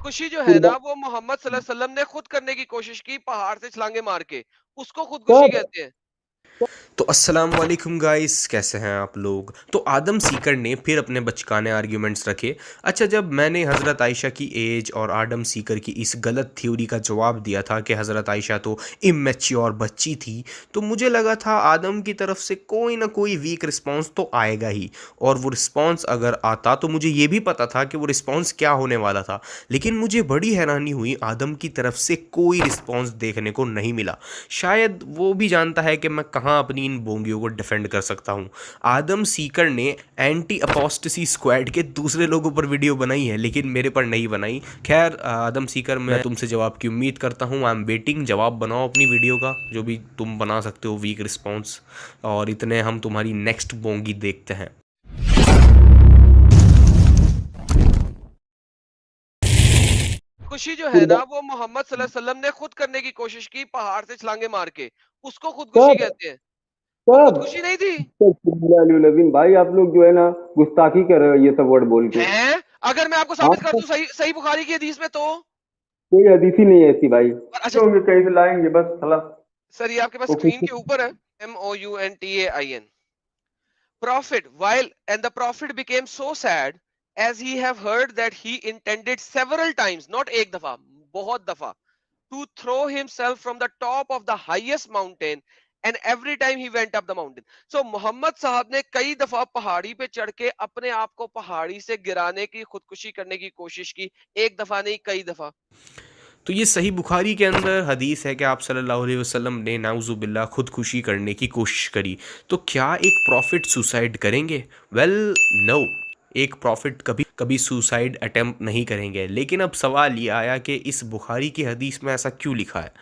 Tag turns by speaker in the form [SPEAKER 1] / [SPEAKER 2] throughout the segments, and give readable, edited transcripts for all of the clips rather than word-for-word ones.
[SPEAKER 1] खुदकुशी जो है ना वो मोहम्मद सल्लल्लाहु अलैहि वसल्लम ने खुद करने की कोशिश की पहाड़ से छलांगे मार के, उसको खुदकुशी
[SPEAKER 2] कब?
[SPEAKER 1] कहते हैं।
[SPEAKER 3] तो अस्सलाम वालेकुम गाइस, कैसे हैं आप लोग। तो आदम सीकर ने फिर अपने बचकाने आर्ग्यूमेंट्स रखे। अच्छा, जब मैंने हज़रत आयशा की एज और आदम सीकर की इस गलत थ्योरी का जवाब दिया था कि हज़रत आयशा तो इमेच्योर बच्ची थी, तो मुझे लगा था आदम की तरफ से कोई ना कोई वीक रिस्पॉन्स तो आएगा ही। और वो रिस्पॉन्स अगर आता तो मुझे ये भी पता था कि वो रिस्पॉन्स क्या होने वाला था। लेकिन मुझे बड़ी हैरानी हुई, आदम की तरफ से कोई रिस्पॉन्स देखने को नहीं मिला। शायद वो भी जानता है कि मैं कहाँ अपनी इन बोंगियों को डिफेंड कर सकता हूँ। आदम सीकर ने एंटी अपोस्टेसी स्क्वाड के दूसरे लोगों पर वीडियो बनाई है, लेकिन मेरे पर नहीं बनाई। खैर आदम सीकर, मैं तुमसे जवाब की उम्मीद करता हूँ। आई एम वेटिंग, जवाब बनाओ अपनी वीडियो का जो भी तुम बना सकते हो, वीक रिस्पॉन्स। और इतने हम तुम्हारी नेक्स्ट बोंगी देखते हैं।
[SPEAKER 1] खुशी जो है ना वो मोहम्मद सल्लल्लाहु अलैहि वसल्लम ने खुद करने की कोशिश की पहाड़ से छलांगे मार के, उसको खुदकुशी
[SPEAKER 2] कब?
[SPEAKER 1] कहते हैं। वो
[SPEAKER 2] कब?
[SPEAKER 1] खुदकुशी नहीं थी।
[SPEAKER 2] नवीन भाई, आप लोग जो है ना गुस्ताखी कर रहे हो ये सब वर्ड बोल के।
[SPEAKER 1] हैं? अगर मैं आपको साबित कर
[SPEAKER 2] आप
[SPEAKER 1] दूं सही सही बुखारी की हदीस में तो।
[SPEAKER 2] कोई हदीस ही नहीं है ऐसी भाई,
[SPEAKER 1] अच्छा,
[SPEAKER 2] होंगे कहीं से लाएंगे बस साला।
[SPEAKER 1] सर ये आपके पास
[SPEAKER 2] वो
[SPEAKER 1] स्क्रीन
[SPEAKER 2] कुछ
[SPEAKER 1] के ऊपर है। MOUNTAIN prophet while and the prophet became so sad as he have heard that he intended several times, not एक दफा, बहुत दफा, to throw himself from the top of the highest mountain and every time he went up the mountain. So Mohammad साहब ने कई दफा पहाड़ी पे चढ़ के अपने आप को पहाड़ी से गिराने की खुदकुशी करने की कोशिश की, एक दफा नहीं कई दफा।
[SPEAKER 3] तो ये सही बुखारी के अंदर हदीस है कि आप सल्लल्लाहु अलैहि वसल्लम ने नाउजुबिल्ला खुदकुशी करने की कोशिश करी। तो क्या एक प्रॉफिट सुसाइड करेंगे? Well, no. एक प्रॉफिट कभी कभी सुसाइड अटेम्प्ट नहीं करेंगे। लेकिन अब सवाल ये आया कि इस बुखारी की हदीस में ऐसा क्यों लिखा है।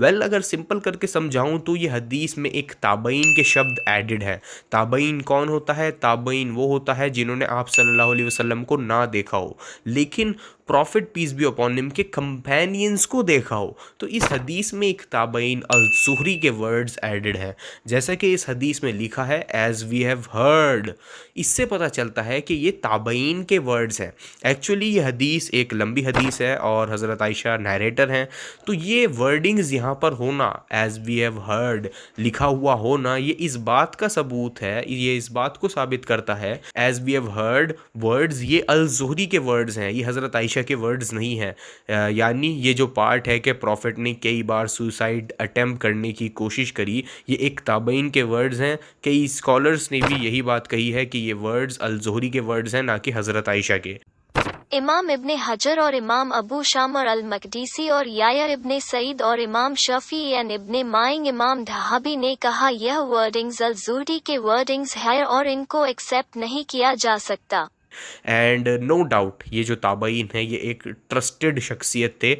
[SPEAKER 3] वेल, अगर सिंपल करके समझाऊं तो ये हदीस में एक ताबईन के शब्द एडेड है। ताबईन कौन होता है? ताबईन वो होता है जिन्होंने आप सल्लल्लाहु अलैहि वसल्लम को ना देखा हो, लेकिन prophet peace be upon him के कंपेनियंस को देखा हो। तो इस हदीस में एक ताबईन अल ज़ुहरी के वर्ड्स एडेड है, जैसा कि इस हदीस में लिखा है एज वी हैव हर्ड। इससे पता चलता है कि ये ताबईन के वर्ड्स हैं। एक्चुअली ये हदीस एक लंबी हदीस है और हज़रत आयशा नरेटर हैं। तो ये वर्डिंग्स यहाँ पर होना, एज वी हैव हर्ड लिखा हुआ होना, ये इस बात का सबूत है, ये इस बात को साबित करता है। As we have heard words ये अल ज़ुहरी के वर्ड्स हैं, ये हज़रत आयशा के वर्ड्स नहीं हैं। यानी ये जो पार्ट है कि प्रॉफिट ने कई बार सुसाइड अटेम्प्ट करने की कोशिश करी, ये एक ताबईन के वर्ड्स हैं। कई स्कॉलर्स ने भी यही बात कही है कि ये वर्ड्स अल ज़ुहरी के वर्ड्स हैं, ना कि हज़रत आयशा के।
[SPEAKER 4] इमाम इब्ने हजर और इमाम अबू शामर अल मकदीसी और यायर इब्ने सईद और इमाम शफी एन इब्ने माइंग इमाम धहाबी ने कहा यह वर्डिंग्स अल ज़ुहरी के वर्डिंग्स है और इनको एक्सेप्ट नहीं किया जा सकता।
[SPEAKER 3] एंड नो डाउट ये जो ताबईन है ये एक ट्रस्टेड शख्सियत थे।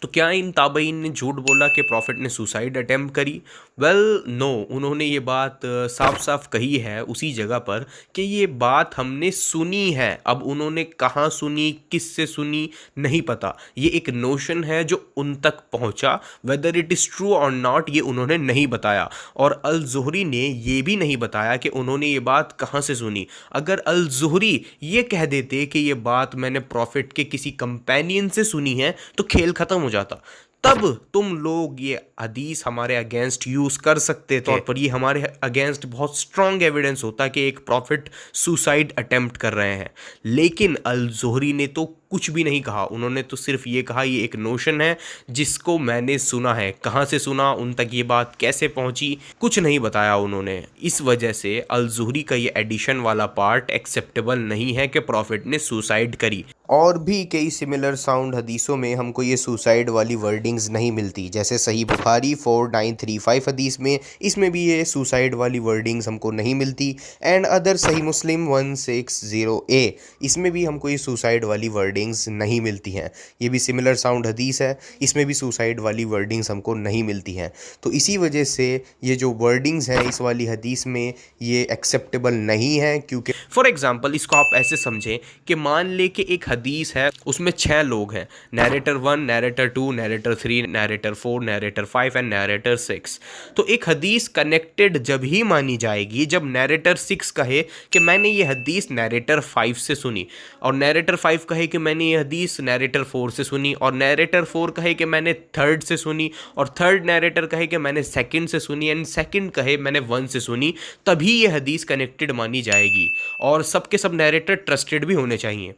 [SPEAKER 3] तो क्या इन ताबईन ने झूठ बोला कि प्रॉफिट ने सुसाइड अटेम्प्ट करी? Well, no. उन्होंने ये बात साफ साफ कही है उसी जगह पर कि ये बात हमने सुनी है। अब उन्होंने कहाँ सुनी, किस से सुनी, नहीं पता। ये एक नोशन है जो उन तक पहुँचा, वेदर इट इज़ ट्रू और नॉट ये उन्होंने नहीं बताया। और अल ज़ुहरी ने ये भी नहीं बताया कि उन्होंने ये बात कहाँ से सुनी। अगर अल ज़ुहरी ये कह देते कि ये बात मैंने प्रॉफिट के किसी कंपेनियन से सुनी है तो खेल ख़त्म हो जाता। तब तुम लोग ये हदीस हमारे अगेंस्ट यूज़ कर सकते थे, और पर ये हमारे अगेंस्ट बहुत स्ट्रॉन्ग एविडेंस होता कि एक प्रॉफिट सुसाइड अटेम्प्ट कर रहे हैं। लेकिन अल ज़ुहरी ने तो कुछ भी नहीं कहा। उन्होंने तो सिर्फ ये कहा ये एक नोशन है जिसको मैंने सुना है। कहाँ से सुना, उन तक ये बात कैसे पहुंची, कुछ नहीं बताया उन्होंने। इस वजह से अल ज़ुहरी का ये एडिशन वाला पार्ट एक्सेप्टेबल नहीं है कि प्रॉफिट ने सुसाइड करी। और भी कई सिमिलर साउंड हदीसों में हमको ये सुसाइड वाली वर्डिंग्स नहीं मिलती, जैसे सही बुखारी 4935 हदीस में, इसमें भी ये सुसाइड वाली वर्डिंग्स हमको नहीं मिलती। एंड अदर सही मुस्लिम 160A, इसमें भी हमको ये सुसाइड वाली वर्डिंग्स नहीं मिलती हैं। ये भी सिमिलर साउंड हदीस है, इसमें भी सुसाइड वाली वर्डिंग्स हमको नहीं मिलती हैं। तो इसी वजह से ये जो वर्डिंग्स हैं इस वाली हदीस में ये एक्सेप्टेबल नहीं है। क्योंकि फॉर एग्जांपल इसको आप ऐसे समझें कि मान ले कि एक हदीस है, उसमें 6 लोग हैं, narrator 1, narrator 2, narrator 3, narrator 4, narrator 5 and narrator 6। तो एक हदीस कनेक्टेड जब ही मानी जाएगी जब नैरेटर 6 कहे कि मैंने ये हदीस नैरेटर 5 से सुनी, और नैरेटर 5 कहे कि मैंने ये हदीस नैरेटर 4 से सुनी, और नैरेटर 4 कहे कि मैंने थर्ड से सुनी, और थर्ड नैरेटर कहे कि मैंने सेकंड से सुनी, एंड सेकंड कहे मैंने 1 से सुनी, तभी ये हदीस कनेक्टेड मानी जाएगी। और सबके सब नैरेटर ट्रस्टेड भी होने चाहिए।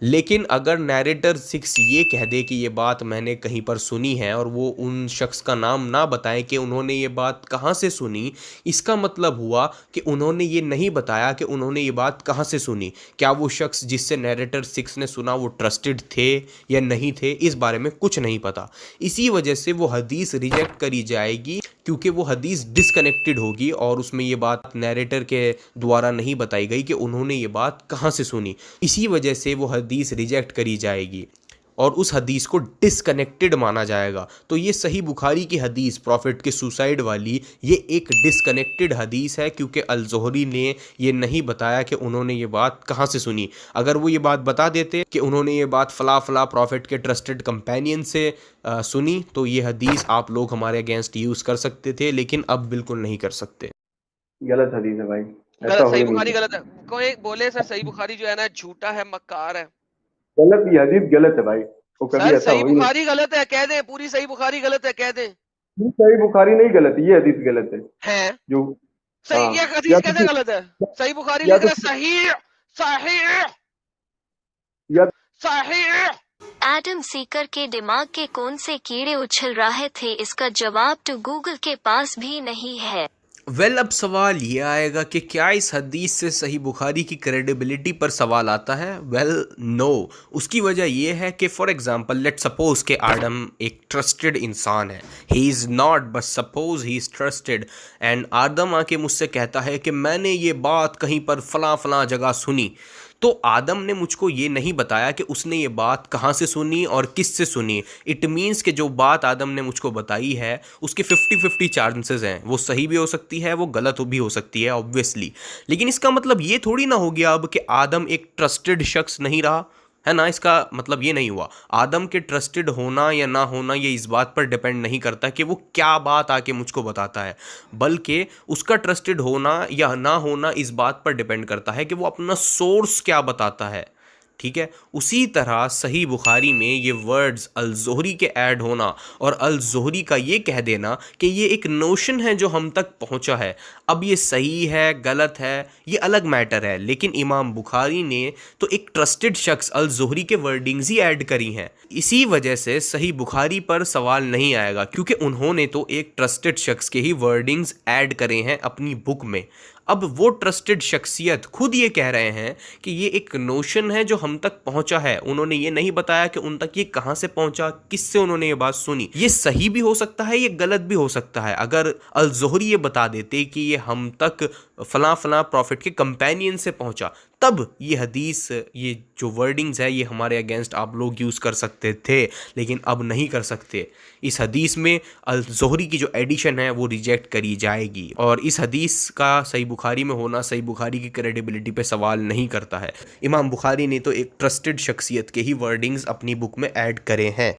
[SPEAKER 3] लेकिन अगर नैरेटर 6 ये कह दे कि ये बात मैंने कहीं पर सुनी है, और वो उन शख्स का नाम ना बताएं कि उन्होंने ये बात कहाँ से सुनी, इसका मतलब हुआ कि उन्होंने ये नहीं बताया कि उन्होंने ये बात कहाँ से सुनी। क्या वो शख्स जिससे नैरेटर 6 ने सुना वो ट्रस्टेड थे या नहीं थे, इस बारे में कुछ नहीं पता। इसी वजह से वो हदीस रिजेक्ट करी जाएगी, क्योंकि वो हदीस डिसकनेक्टेड होगी और उसमें ये बात नैरेटर के द्वारा नहीं बताई गई कि उन्होंने ये बात कहाँ से सुनी। इसी वजह से वो हदीस रिजेक्ट करी जाएगी और उस हदीस को डिसकनेक्टेड माना जाएगा। तो ये सही बुखारी की हदीस प्रॉफिट के सुसाइड वाली, ये एक डिसकनेक्टेड हदीस है, क्योंकि अल-ज़ोहरी ने ये नहीं बताया कि उन्होंने ये बात कहाँ से सुनी। अगर वो ये बात बता देते कि उन्होंने ये बात फ़ला फ़ला प्रॉफिट के ट्रस्टेड कंपेनियन से सुनी, तो ये हदीस आप लोग हमारे अगेंस्ट यूज़ कर सकते थे, लेकिन अब बिल्कुल नहीं कर सकते।
[SPEAKER 2] गलत हदीस है भाई, ऐसा
[SPEAKER 1] गलत,
[SPEAKER 2] हो
[SPEAKER 1] सही
[SPEAKER 2] नहीं
[SPEAKER 1] बुखारी
[SPEAKER 2] सकता।
[SPEAKER 1] गलत है। कोई बोले सर सही बुखारी जो है ना झूठा है, मक्कार है।
[SPEAKER 2] गलत, ये हदीस गलत है भाई, वो कभी
[SPEAKER 1] सर
[SPEAKER 2] ऐसा
[SPEAKER 1] सही
[SPEAKER 2] हो ही नहीं।
[SPEAKER 1] बुखारी गलत है कह दें, पूरी सही बुखारी गलत है कह दें।
[SPEAKER 2] ये सही बुखारी नहीं गलत है, ये हदीस गलत है
[SPEAKER 1] हैं
[SPEAKER 2] जो।
[SPEAKER 1] सही,
[SPEAKER 2] हाँ,
[SPEAKER 1] ये
[SPEAKER 2] या
[SPEAKER 1] हदीस
[SPEAKER 2] तो
[SPEAKER 1] कैसे
[SPEAKER 2] फिर
[SPEAKER 1] गलत है? सही बुखारी
[SPEAKER 2] या
[SPEAKER 1] लिख
[SPEAKER 2] तो
[SPEAKER 1] रहा है सही सही
[SPEAKER 2] या
[SPEAKER 1] सही।
[SPEAKER 4] एडम सीकर के दिमाग के कौन से कीड़े उछल रहे थे, इसका जवाब तो गूगल के पास भी नहीं है।
[SPEAKER 3] अब सवाल ये आएगा कि क्या इस हदीस से सही बुखारी की क्रेडिबिलिटी पर सवाल आता है? नो। उसकी वजह ये है कि फॉर एग्जांपल लेट सपोज कि आदम एक ट्रस्टेड इंसान है, he is not but suppose he is trusted, and Adam आके मुझसे कहता है कि मैंने ये बात कहीं पर फलां फलां जगह सुनी। तो आदम ने मुझको ये नहीं बताया कि उसने ये बात कहाँ से सुनी और किस से सुनी। इट मीन्स कि जो बात आदम ने मुझको बताई है उसके 50-50 चांसेस हैं, वो सही भी हो सकती है, वो गलत भी हो सकती है ऑब्वियसली। लेकिन इसका मतलब ये थोड़ी ना हो गया अब कि आदम एक ट्रस्टेड शख्स नहीं रहा, है ना। इसका मतलब ये नहीं हुआ। आदम के ट्रस्टेड होना या ना होना ये इस बात पर डिपेंड नहीं करता कि वो क्या बात आके मुझको बताता है, बल्कि उसका ट्रस्टेड होना या ना होना इस बात पर डिपेंड करता है कि वो अपना सोर्स क्या बताता है। ठीक है, उसी तरह सही बुखारी में ये वर्ड्स अल-ज़ोहरी के ऐड होना और अल-ज़ोहरी का ये कह देना कि ये एक नोशन है जो हम तक पहुंचा है, अब ये सही है गलत है ये अलग मैटर है, लेकिन इमाम बुखारी ने तो एक ट्रस्टेड शख्स अल-ज़ोहरी के वर्डिंग्स ही ऐड करी हैं। इसी वजह से सही बुखारी पर सवाल नहीं आएगा, क्योंकि उन्होंने तो एक ट्रस्टेड शख्स के ही वर्डिंग्स ऐड करे हैं अपनी बुक में। अब वो ट्रस्टेड शख्सियत खुद ये कह रहे हैं कि ये एक नोशन है जो हम तक पहुंचा है, उन्होंने ये नहीं बताया कि उन तक ये कहाँ से पहुंचा, किससे उन्होंने ये बात सुनी। ये सही भी हो सकता है, ये गलत भी हो सकता है। अगर अल-ज़ोहरी ये बता देते कि ये हम तक फलां फलां प्रॉफिट के कंपेनियन से पहुंचा, तब ये हदीस, ये जो वर्डिंग्स है ये हमारे अगेंस्ट आप लोग यूज़ कर सकते थे, लेकिन अब नहीं कर सकते। इस हदीस में अल-ज़ोहरी की जो एडिशन है वो रिजेक्ट करी जाएगी, और इस हदीस का सही बुखारी में होना सही बुखारी की क्रेडिबिलिटी पे सवाल नहीं करता है। इमाम बुखारी ने तो एक ट्रस्टेड शख्सियत के ही वर्डिंग्स अपनी बुक में ऐड करे हैं।